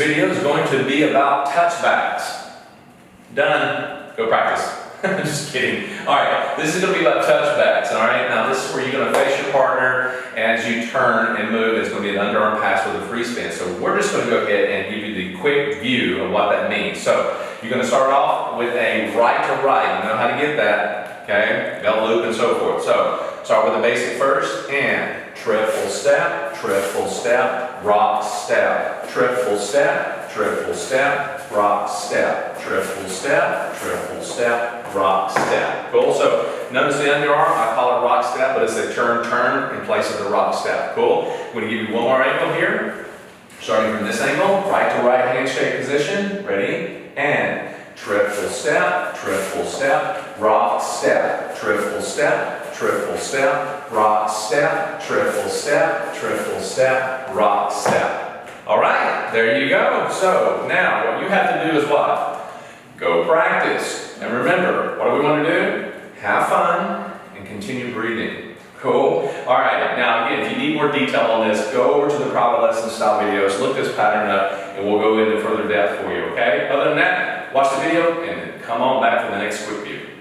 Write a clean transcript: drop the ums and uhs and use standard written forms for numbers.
video is going to be about touchbacks. Done. Go practice. Just kidding. Alright, this is going to be about touchbacks. Alright, now this is where you're going to face your partner as you turn and move. It's going to be an underarm pass with a free spin. So we're just going to go ahead and give you the quick view of what that means. So you're going to start off with a right to right. You know how to get that. Okay, belt loop and so forth. So start with the basic first and triple step, rock step, triple step, rock step, triple step, rock step. Cool. So notice the underarm, I call it rock step, but it's a turn in place of the rock step. Cool. I'm going to give you one more angle here. Starting from this angle, right to right handshake position. Ready? And triple step, rock step, triple step, rock step, triple step, rock step. All right, there you go. So now what you have to do is what? Go practice. And remember, what do we want to do? Have fun and continue breathing. Cool. All right, now again, if you need more detail on this, go over to the private lesson style videos, look this pattern up, and we'll go into further depth for you, okay? Other than that, watch the video and come on back for the next quick view.